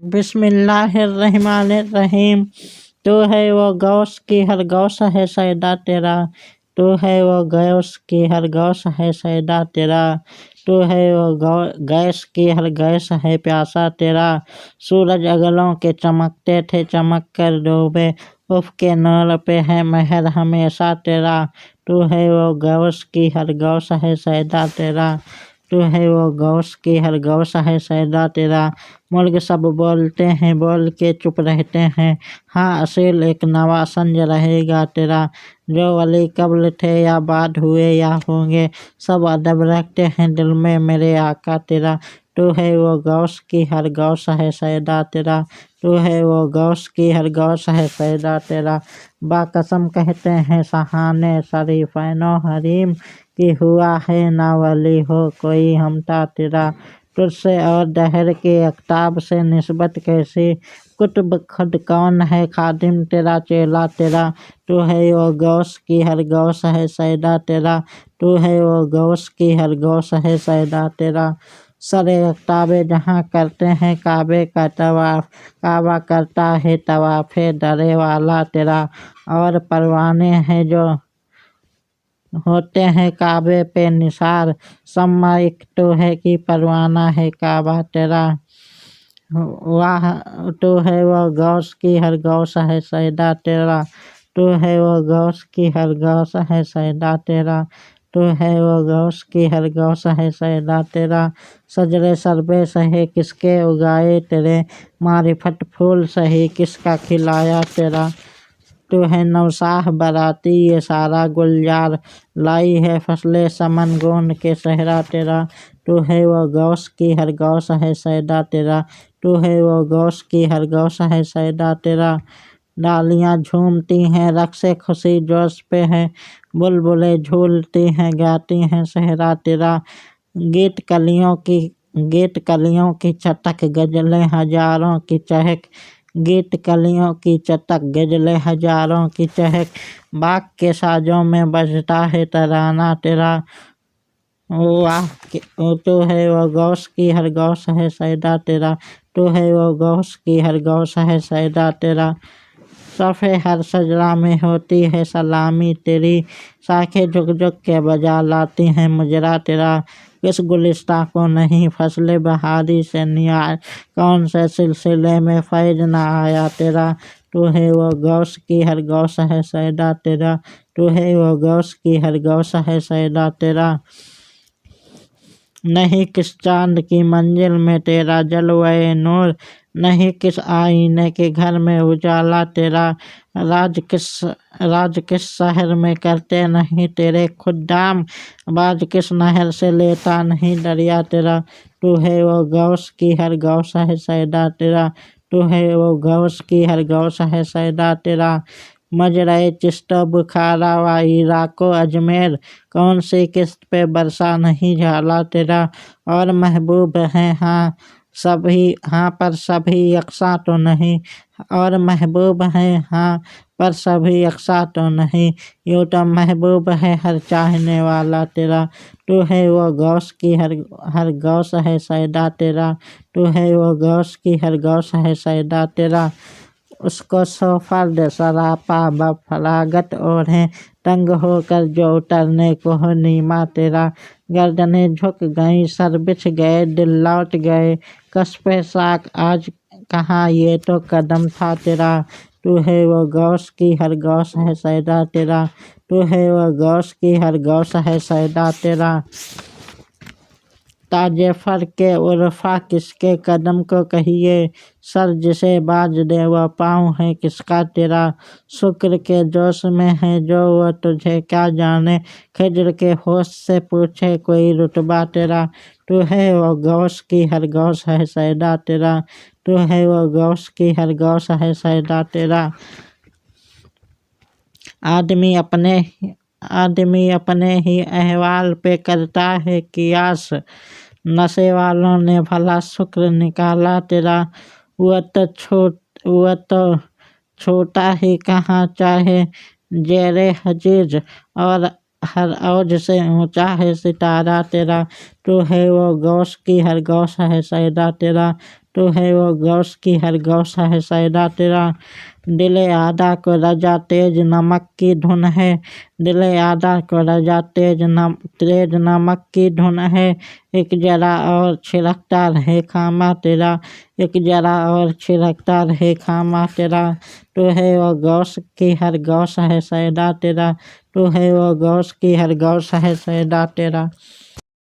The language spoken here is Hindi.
बिस्मिल्लाहिर्रहमानिर्रहीम। तो है वो गौस की हर गौस है सैदा तेरा। तो है वो गौस की हर गौस है सैदा तेरा। तो है वो गैस की हर गैस है प्यासा तेरा। सूरज अगलों के चमकते थे चमक कर डूबे। उफ के नूर पे है महर हमेशा तेरा। तू है वो गौस की हर गौस है सैदा तेरा। तू है वो गौस की हर गौस है सैदा तेरा। मुर्ग सब बोलते हैं बोल के चुप रहते हैं। हाँ असील एक नवासंज रहेगा तेरा। जो वली कब्ल थे या बाद हुए या होंगे, सब अदब रखते हैं दिल में मेरे आका तेरा। तू है वो गौस की हर गौस है सैदा तेरा। तू है वो गौस की हर गौस है सैदा तेरा। बाकसम कहते हैं सहाने शरीफैनो हरीम कि हुआ है ना वली हो कोई हमता तेरा। तुझसे और दहर के अख्ताब से निस्बत कैसी, कुतुब खुद कौन है खादिम तेरा चेला तेरा। तू है वो गौस की हर गौस है सैदा तेरा। तू है वो गौस की हर गौस है सैदा तेरा। सरे अख्ताबे जहाँ करते हैं काबे का तवाफ, काबा करता है तवाफे डरे वाला तेरा। और परवाने हैं जो होते हैं काबे पे निसार, सम्मा एक तो है कि परवाना है काबा तेरा। वाह तो है वो गौस की हर गौस है सैदा तेरा। तो है वो गौस की हर गौस है सैदा तेरा। तो है वो गौस की हर गौस है सैदा तेरा। सजरे सरबे सहे किसके उगाए तेरे, मारिफत फूल सही किसका खिलाया तेरा। तो है नौशाह बराती ये सारा गुलजार, लाई है फसले समन गोंद के सहरा तेरा। तो है वो गौस की हर गौस है सैदा तेरा। तो है वो गौस की हर गौस है सैदा तेरा। डालियाँ झूमती हैं रक्से खुशी जोश पे है, बुलबुलें झूलती हैं गाती हैं सहरा तेरा। गीत कलियों की चटक गजलें हजारों की चहक, गीत कलियों की चटक गजलें हजारों की चहक। बाग के साजों में बजता है तराना तेरा। वाह तो है वो गौस की हर गौस है सैदा तेरा। तो है वो गौस की हर गौस है सैदा तेरा। सफ़े हर सजरा में होती है सलामी तेरी, शाखे झुक झुक के बजा लाती हैं मुजरा तेरा। किस गुलिस्ता को नहीं फसले बहारी से नियाज, कौन से सिलसिले में फैज ना आया तेरा। तू है वो गौस की हर गौस है सैदा तेरा। तू है वो गौस की हर गौस है सैदा तेरा। नहीं किस चांद की मंजिल में तेरा जलवाए नूर, नहीं किस आईने के घर में उजाला तेरा। राज किस शहर में करते नहीं तेरे खुदाम, बाज किस नहर से लेता नहीं दरिया तेरा। तू है वो गौस की हर गौस है सैदा तेरा। तू है वो गौस की हर गौस है सैदा तेरा। मजरे चिश्तो बुखारा व इराको अजमेर, कौन सी किस्त पे बरसा नहीं झाला तेरा। और महबूब हैं हाँ सभी, हाँ पर सभी यकसा तो नहीं। और महबूब हैं हाँ पर सभी यकसा तो नहीं, यूँ तो महबूब है हर चाहने वाला तेरा। तू है वो गौस की हर गौस है सैदा तेरा। तू है वो गौस की हर गौस है सैदा तेरा। उसको सो फर्द सरापा बफलागत ओढ़े, तंग होकर जो उतरने को हो नीमा तेरा। गर्दनें झुक गईं सर बिछ गए दिल लौट गए, कस्बे साक आज कहाँ ये तो कदम था तेरा। तू है वो गौस की हर गौस है सैदा तेरा। तू है वो गौस की हर गौस है सैदा तेरा। ताजे फर के उर्फा किसके कदम को कहिए, सर जिसे बाज दे वह पाँव है किसका तेरा। शुक्र के जोश में है जो वह तुझे क्या जाने, खिज्र के होश से पूछे कोई रुतबा तेरा। तू है वो गौस की हर गौस है सैदा तेरा। तू है वो गौस की हर गौस है सैदा तेरा। आदमी अपने ही अहवाल पे करता है कियास, नशे वालों ने भला शुक्र निकाला तेरा। वह तो छोटा ही कहाँ चाहे जेरे हजीज, और हर औज से ऊंचा है सितारा तेरा। तू है वो गौस की हर गौस है सैदा तेरा। तो है वो गौस की हर गौस है सैदा तेरा। दिले आदा को रजा तेज नमक की धुन है, दिले आदा को रजा तेज नमक की धुन है। एक जरा और छिलकता रहे खामा तेरा, एक जरा और छिलकता रहे खामा तेरा। तो है वो गौस की हर गौस है सैदा तेरा, तो है वो गौस की हर गौस है सैदा तेरा।